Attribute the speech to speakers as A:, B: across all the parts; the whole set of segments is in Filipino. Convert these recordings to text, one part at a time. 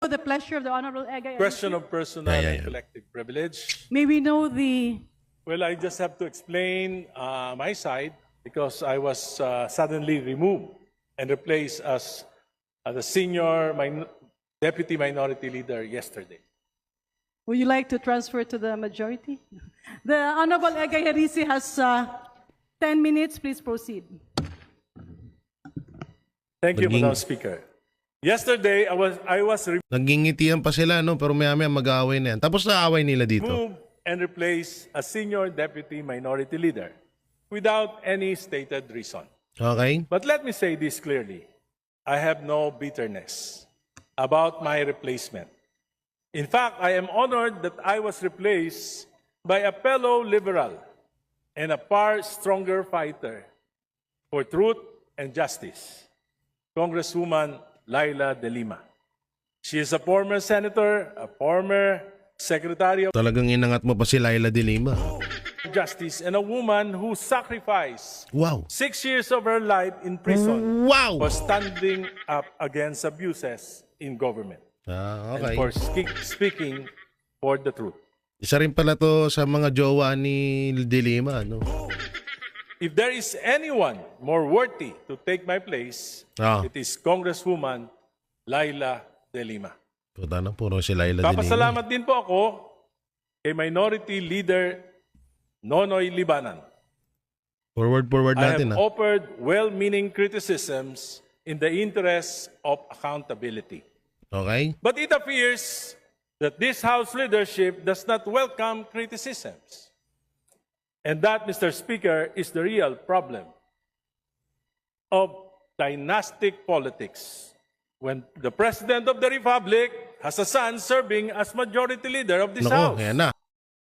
A: For the pleasure of the Honorable Egay.
B: Question of personal
C: Yeah.
B: and collective privilege.
A: May we know the
B: Well, I just have to explain my side because I was suddenly removed and replaced as the senior deputy minority leader yesterday.
A: Would you like to transfer to the majority? The Honorable Egay Harisi has 10 minutes. Please proceed.
B: Thank you,
C: Naging-
B: Madam Speaker. Yesterday, I was
C: Nagingitian pa sila, no? Pero maya-maya mag-aaway na yan. Tapos na away nila dito.
B: removed and replaced as senior deputy minority leader without any stated reason.
C: Okay?
B: But let me say this clearly. I have no bitterness about my replacement. In fact, I am honored that I was replaced by a fellow liberal and a far stronger fighter for truth and justice, Congresswoman Laila De Lima. She is a former senator, a former secretary of
C: Talagang inangat mo pa si Laila De Lima.
B: justice, and a woman who sacrificed
C: Wow.
B: 6 years of her life in prison
C: Wow!
B: for standing up against abuses in government and
C: Okay.
B: for speaking for the truth.
C: Isa rin pala to sa mga jowa ni De Lima, no?
B: If there is anyone more worthy to take my place, it is Congresswoman Laila De Lima.
C: Puta na, puro si Laila De Lima.
B: Papasalamat din po ako kay Minority Leader Nonoy Libanan.
C: Forward
B: I
C: natin,
B: have offered well-meaning criticisms in the interest of accountability.
C: Okay?
B: But it appears that this House leadership does not welcome criticisms. And that, Mr. Speaker, is the real problem of dynastic politics. When the President of the Republic has a son serving as majority leader of this House,
C: Ayan na.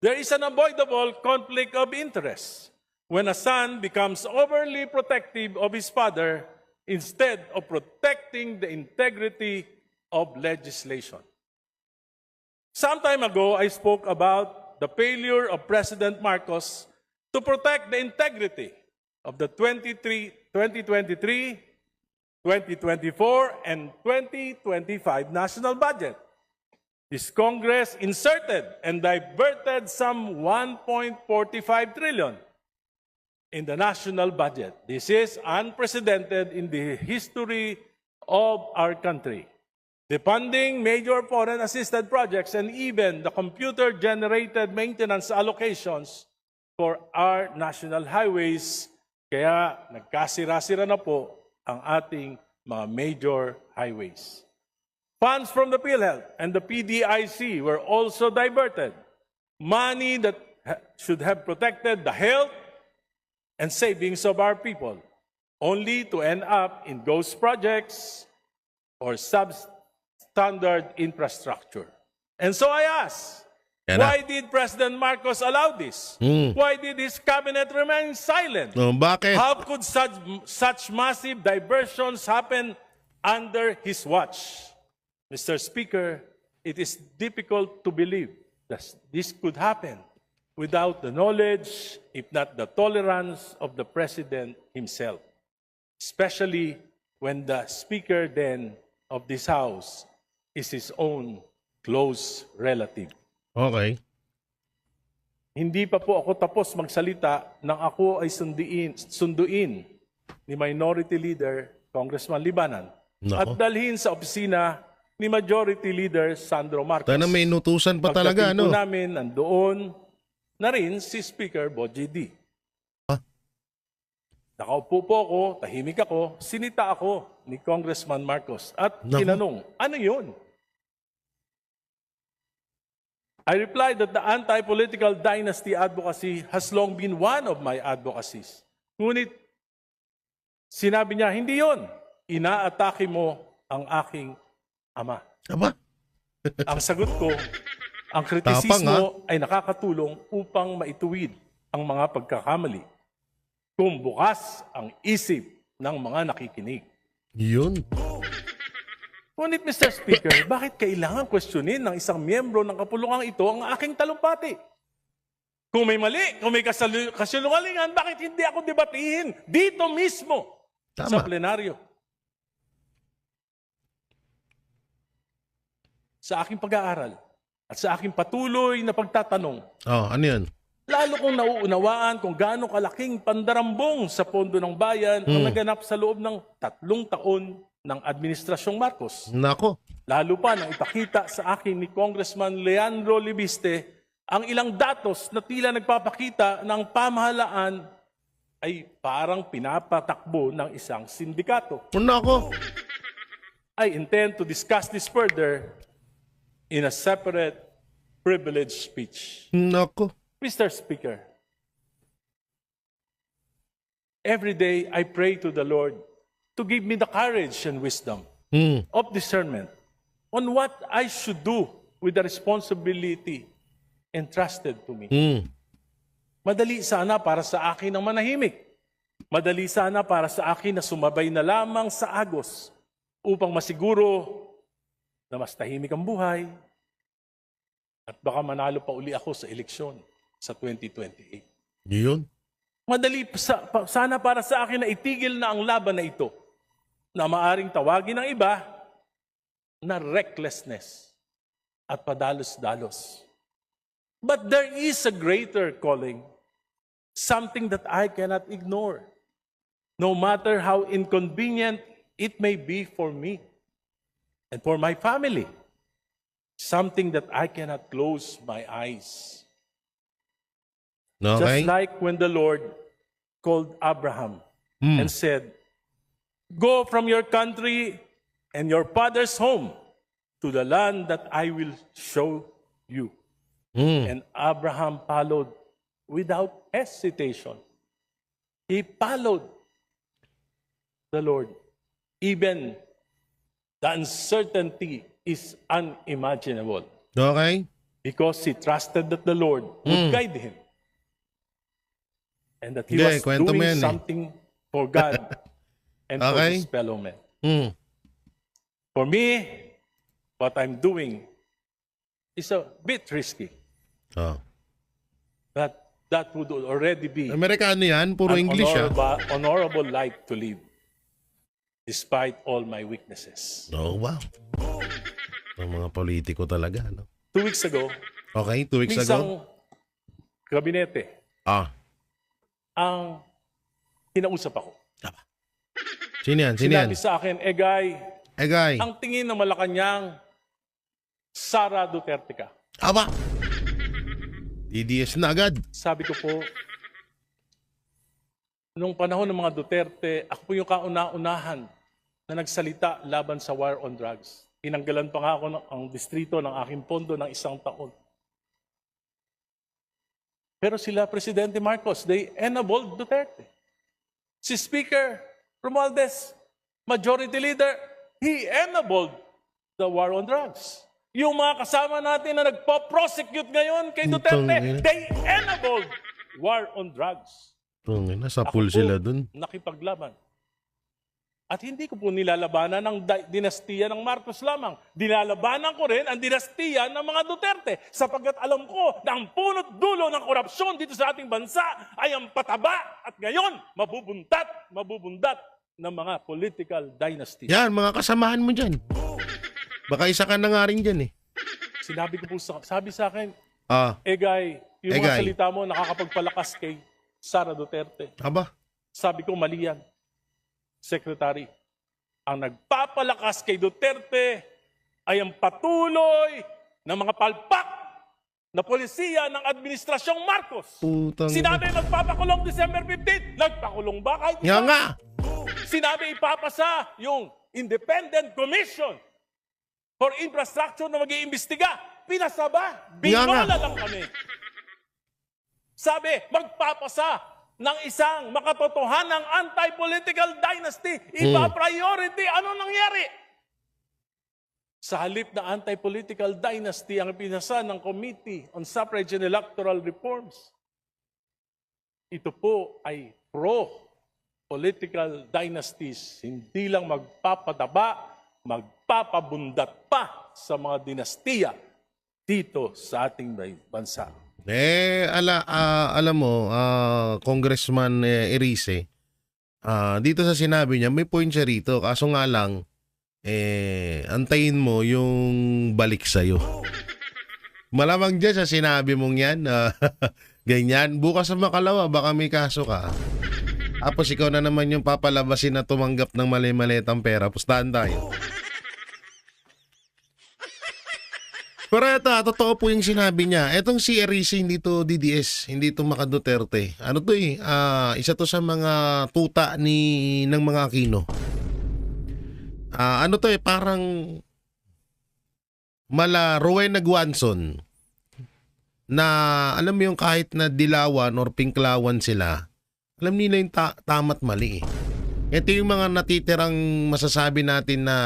B: there is an avoidable conflict of interest when a son becomes overly protective of his father instead of protecting the integrity of legislation. Some time ago, I spoke about the failure of President Marcos to protect the integrity of the 2023, 2024, and 2025 national budget. This Congress inserted and diverted some 1.45 trillion in the national budget. This is unprecedented in the history of our country. Defunding major foreign assisted projects and even the computer-generated maintenance allocations for our national highways. Kaya nagkasira-sira na po ang ating mga major highways. Funds from the PhilHealth and the PDIC were also diverted. Money that should have protected the health and savings of our people, only to end up in ghost projects or substandard infrastructure. And so I ask,
C: Yan na.
B: why did President Marcos allow this? Why did his cabinet remain silent?
C: Bakit?
B: How could such massive diversions happen under his watch? Mr. Speaker, it is difficult to believe that this could happen without the knowledge, if not the tolerance, of the President himself, especially when the Speaker then of this House is his own close relative.
C: Okay.
B: Hindi pa po ako tapos magsalita nang ako ay sunduin ni Minority Leader Congressman Libanan at dalhin sa opisina ni Majority Leader Sandro Marcos.
C: Tana may inutusan pa talaga,
B: Pagdating po
C: no?
B: namin, nandoon na rin si Speaker Bogie D. Nakaupo po ako, tahimik ako, sinita ako ni Congressman Marcos at
C: Naku.
B: tinanong, ano yun? I replied that the anti-political dynasty advocacy has long been one of my advocacies. Ngunit sinabi niya, hindi yon. Inaatake mo ang aking ama.
C: Aba?
B: Ang sagot ko, ang
C: Tapang,
B: kritisismo ay nakakatulong upang maituwid ang mga pagkakamali kung bukas ang isip ng mga nakikinig.
C: Yun.
B: Ngunit, Mr. Speaker, bakit kailangan questionin ng isang miyembro ng kapulungang ito ang aking talumpati? Kung may mali, kung may kasinungalingan, bakit hindi ako debatihin dito mismo sa
C: Tama.
B: plenaryo? sa aking pag-aaral at sa aking patuloy na pagtatanong,
C: Oh, ano yun?
B: lalo kong nauunawaan kung gaano kalaking pandarambong sa pondo ng bayan ang naganap sa loob ng 3 taon ng Administrasyong Marcos.
C: Nako.
B: Lalo pa nang ipakita sa akin ni Congressman Leandro Libiste ang ilang datos na tila nagpapakita ng pamahalaan ay parang pinapatakbo ng isang sindikato.
C: Nako.
B: I intend to discuss this further in a separate privileged speech.
C: Nako.
B: Mr. Speaker, every day I pray to the Lord to give me the courage and wisdom of discernment on what I should do with the responsibility entrusted to me. Madali sana para sa akin ang manahimik. Madali sana para sa akin na sumabay na lamang sa agos upang masiguro na mas tahimik ang buhay at baka manalo pa uli ako sa eleksyon sa 2028.
C: Yun.
B: Madali sana para sa akin na itigil na ang laban na ito na maaring tawagin ng iba na recklessness at padalos-dalos. But there is a greater calling, something that I cannot ignore, no matter how inconvenient it may be for me and for my family, something that I cannot close my eyes.
C: Okay.
B: Just like when the Lord called Abraham and said, "Go from your country and your father's home to the land that I will show you." And Abraham followed without hesitation. He followed the Lord. Even the uncertainty is unimaginable
C: Okay.
B: because he trusted that the Lord would guide him. And that he
C: Hindi,
B: was
C: kwento mo
B: doing
C: yan eh.
B: something for God and for
C: Okay.
B: his fellow men.
C: Mm.
B: For me, what I'm doing is a bit risky.
C: Oh.
B: But that would already be
C: Amerikano yan, puro
B: an
C: English ah.
B: honorable life to live despite all my weaknesses.
C: Oh, wow. Ang mga politiko talaga, no?
B: 2 weeks ago,
C: Okay, 2 weeks ago.
B: isang kabinete
C: Ah.
B: ang kinausap ako.
C: Sino yan? Sino yan?
B: Sinabi sa akin, Egay,
C: Egay.
B: ang tingin ng Malacanang, Sara Duterte ka.
C: Aba. DDS na agad.
B: Sabi ko po, nung panahon ng mga Duterte, ako po yung kauna-unahan na nagsalita laban sa war on drugs. Tinanggalan pa nga ako ang distrito ng aking pondo ng 1 taon. Pero sila, Presidente Marcos, they enabled Duterte. Si Speaker Romualdez, Majority Leader, he enabled the war on drugs. Yung mga kasama natin na nagpo-prosecute ngayon kay Duterte, they enabled war on drugs.
C: Nasa
B: Ako
C: pool
B: po,
C: sila dun.
B: nakipaglaban. At hindi ko po nilalabanan ang dinastiya ng Marcos lamang. Dinalabanan ko rin ang dinastiya ng mga Duterte sapagkat alam ko na ang punot dulo ng korupsyon dito sa ating bansa ay ang pataba at ngayon mabubundat ng mga political dynasty.
C: Yan, mga kasamahan mo dyan. Baka isa ka na nga rin dyan eh.
B: Sinabi ko po, sabi sa akin,
C: Ah,
B: Egay, yung mga
C: Egay.
B: salita mo nakakapagpalakas kay Sara Duterte.
C: aba.
B: Sabi ko, mali yan. Secretary, ang nagpapalakas kay Duterte ay ang patuloy ng mga palpak na polisiya ng Administrasyong Marcos.
C: Putang.
B: Sinabi magpapakulong December 15, nagpakulong ba kahit
C: Nga
B: isa?
C: nga.
B: Sinabi ipapasa yung Independent Commission for Infrastructure na mag-iimbestiga. Pinasa ba? Binola lang kami. Sabi, magpapasa ng isang makatotohanang anti-political dynasty. Ipa-priority. Ano nangyari? Sa halip na anti-political dynasty ang pinasa ng Committee on Suffrage and Electoral Reforms, ito po ay pro-political dynasties. Hindi lang magpapadaba, magpapabundat pa sa mga dinastiya dito sa ating bansa.
C: Alam mo, Congressman Erice, dito sa sinabi niya, may point siya rito. Kaso nga lang, antayin mo yung balik sa'yo. Malamang dyan sa sinabi mong yan, ganyan. Bukas sa makalawa, baka may kaso ka. Tapos ikaw na naman yung papalabasin na tumanggap ng mali-malitang pera. Pustahan tayo. Pero ito, totoo po yung sinabi niya. Etong si Erice, hindi to DDS, hindi to Maka Duterte. Ano to isa to sa mga tuta ng mga Aquino. Ano to parang mala Rowena Guanzon na alam mo yung kahit na dilawan or pinklawan sila, alam nila yung tama't mali. Ito yung mga natitirang masasabi natin na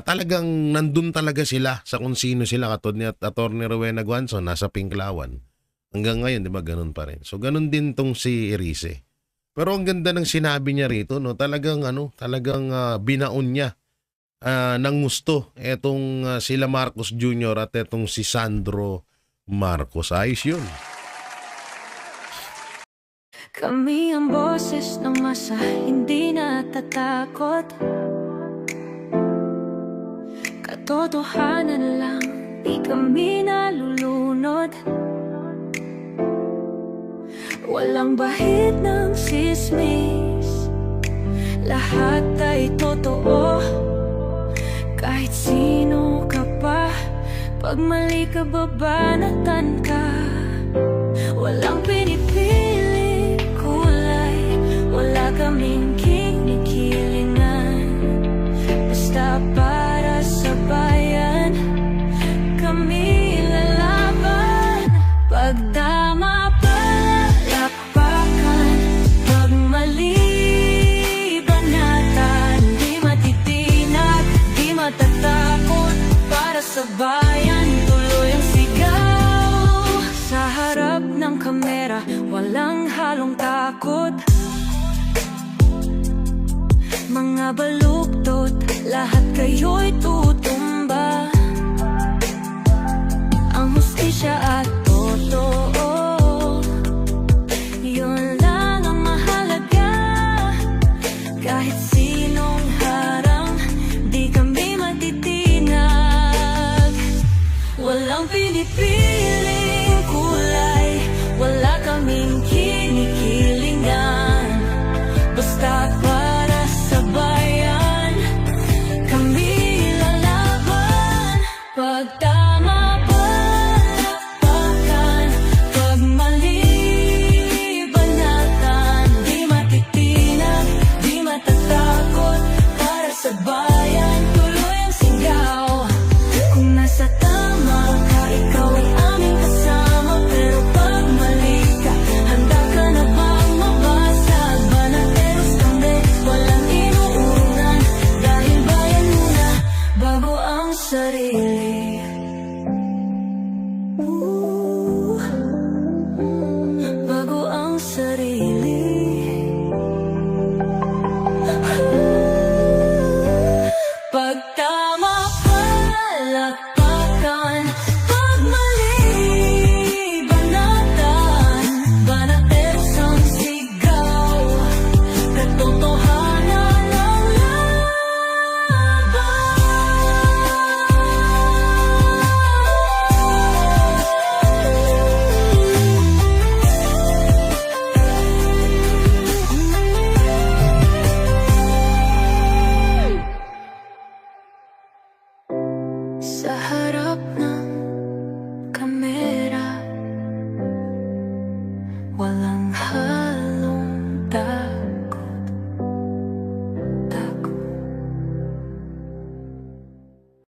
C: talagang nandun talaga sila sa kung sino sila, katulad ni Atty. Rowena Guanzon, nasa pinklawan. Hanggang ngayon, di ba, ganun pa rin. So, ganun din tong si Erice. Pero ang ganda ng sinabi niya rito, no, talagang binaon niya ng gusto etong sila Marcos Jr. at etong si Sandro Marcos. Ayos yun.
D: Kami ang boses ng masa, hindi natatakot. Katotohanan lang, di kami nalulunod. Walang bahid ng sismis, lahat ay totoo. Kahit sino ka pa, pag mali ka babanatan ka. Walang pinipili kulay, wala kaming kinikilingan. Basta para sa bayan, kami lalaban. Pag tama palapakan, pag mali banatan. Di matitinag, di matatakot, para sa bayan tuloy ang sigaw. Sa harap ng kamera, walang halong takot. Mga baluktot, lahat kayo'y tutumba. Ang hustisya at totoo, yun lang ang mahalaga. Kahit sinong harang, di kami matitinag. Walang pinipiling kulay, wala kaming kinikilingan. Basta para sa bayan, kami lalaban. Pag tama palapakan, pag mali banatan. Di matitinag, di matatakot, para sa bayan tuloy ang sigaw. Kung nasa tama ka, ikaw ay aming kasama. Pero pag mali ka, handa ka na bang mabasag? Banateros kami, walang inuunan. Dahil bayan muna, bago ang sarili. Bago ang sarili. Pag tama palakpakan, pag mali banatan. Banateros ang sigaw, katotohanan ang laban. Sa harap ng kamera, walang halong